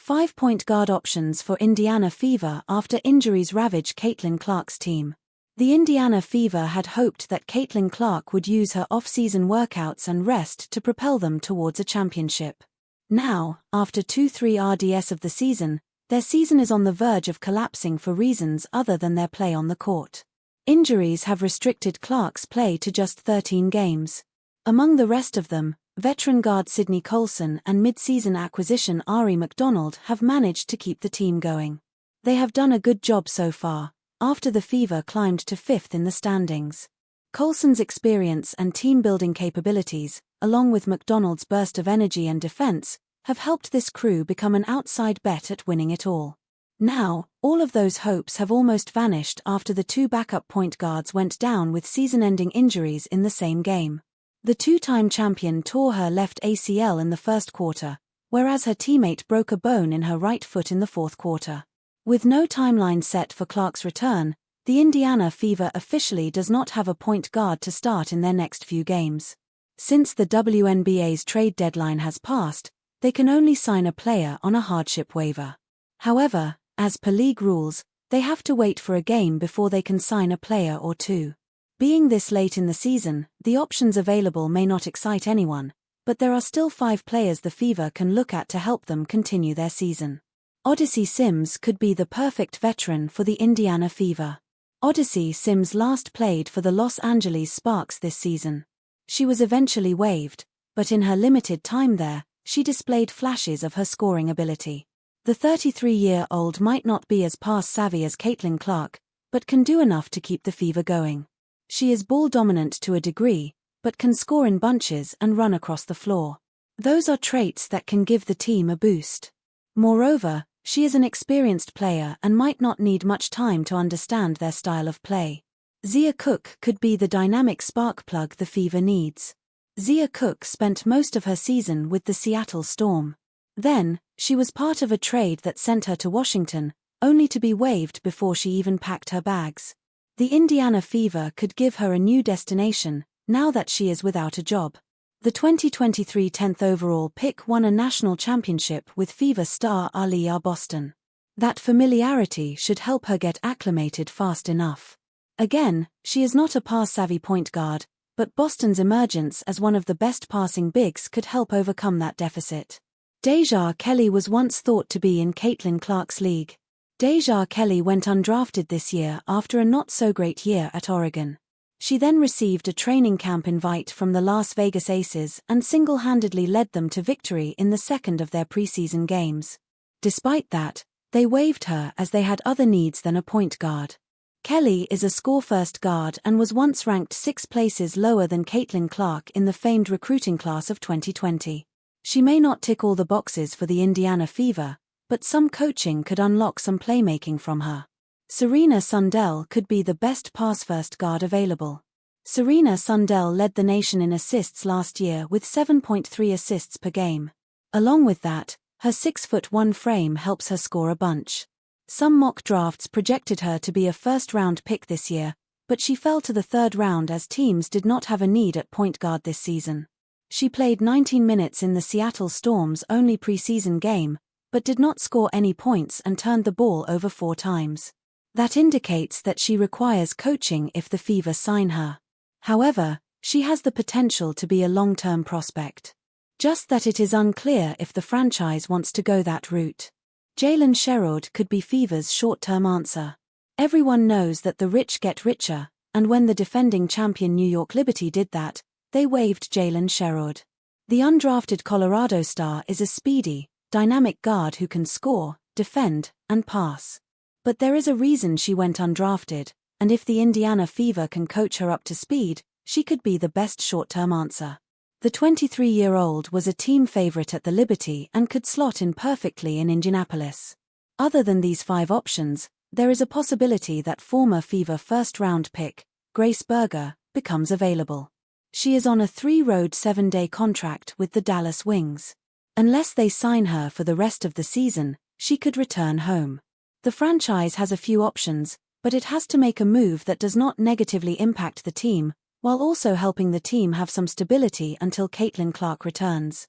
5 point guard options for Indiana Fever after injuries ravage Caitlin Clark's team. The Indiana Fever had hoped that Caitlin Clark would use her off-season workouts and rest to propel them towards a championship. Now, after 2-3 RDS of the season, their season is on the verge of collapsing for reasons other than their play on the court. Injuries have restricted Clark's play to just 13 games. Among the rest of them, veteran guard Sydney Colson and mid-season acquisition Ari McDonald have managed to keep the team going. They have done a good job so far, after the Fever climbed to 5th in the standings. Colson's experience and team-building capabilities, along with McDonald's burst of energy and defense, have helped this crew become an outside bet at winning it all. Now, all of those hopes have almost vanished after the 2 backup point guards went down with season-ending injuries in the same game. The 2-time champion tore her left ACL in the first quarter, whereas her teammate broke a bone in her right foot in the fourth quarter. With no timeline set for Clark's return, the Indiana Fever officially does not have a point guard to start in their next few games. Since the WNBA's trade deadline has passed, they can only sign a player on a hardship waiver. However, as per league rules, they have to wait for a game before they can sign a player or two. Being this late in the season, the options available may not excite anyone, but there are still 5 players the Fever can look at to help them continue their season. Odyssey Sims could be the perfect veteran for the Indiana Fever. Odyssey Sims last played for the Los Angeles Sparks this season. She was eventually waived, but in her limited time there, she displayed flashes of her scoring ability. The 33-year-old might not be as pass-savvy as Caitlin Clark, but can do enough to keep the Fever going. She is ball-dominant to a degree, but can score in bunches and run across the floor. Those are traits that can give the team a boost. Moreover, she is an experienced player and might not need much time to understand their style of play. Zia Cook could be the dynamic spark plug the Fever needs. Zia Cook spent most of her season with the Seattle Storm. Then, she was part of a trade that sent her to Washington, only to be waived before she even packed her bags. The Indiana Fever could give her a new destination, now that she is without a job. The 2023 10th overall pick won a national championship with Fever star Aaliyah Boston. That familiarity should help her get acclimated fast enough. Again, she is not a pass-savvy point guard, but Boston's emergence as one of the best passing bigs could help overcome that deficit. Deja Kelly was once thought to be in Caitlin Clark's league. Deja Kelly went undrafted this year after a not-so-great year at Oregon. She then received a training camp invite from the Las Vegas Aces and single-handedly led them to victory in the second of their preseason games. Despite that, they waived her as they had other needs than a point guard. Kelly is a score-first guard and was once ranked 6 places lower than Caitlin Clark in the famed recruiting class of 2020. She may not tick all the boxes for the Indiana Fever, but some coaching could unlock some playmaking from her. Serena Sundell could be the best pass-first guard available. Serena Sundell led the nation in assists last year with 7.3 assists per game. Along with that, her 6'1" frame helps her score a bunch. Some mock drafts projected her to be a first-round pick this year, but she fell to the 3rd round as teams did not have a need at point guard this season. She played 19 minutes in the Seattle Storm's only preseason game, but did not score any points and turned the ball over 4 times. That indicates that she requires coaching if the Fever sign her. However, she has the potential to be a long-term prospect. Just that it is unclear if the franchise wants to go that route. Jalen Sherrod could be Fever's short-term answer. Everyone knows that the rich get richer, and when the defending champion New York Liberty did that, they waived Jalen Sherrod. The undrafted Colorado star is a speedy, dynamic guard who can score, defend, and pass. But there is a reason she went undrafted, and if the Indiana Fever can coach her up to speed, she could be the best short-term answer. The 23-year-old was a team favorite at the Liberty and could slot in perfectly in Indianapolis. Other than these 5 options, there is a possibility that former Fever first-round pick, Grace Berger, becomes available. She is on a 3-road 7-day contract with the Dallas Wings. Unless they sign her for the rest of the season, she could return home. The franchise has a few options, but it has to make a move that does not negatively impact the team, while also helping the team have some stability until Caitlin Clark returns.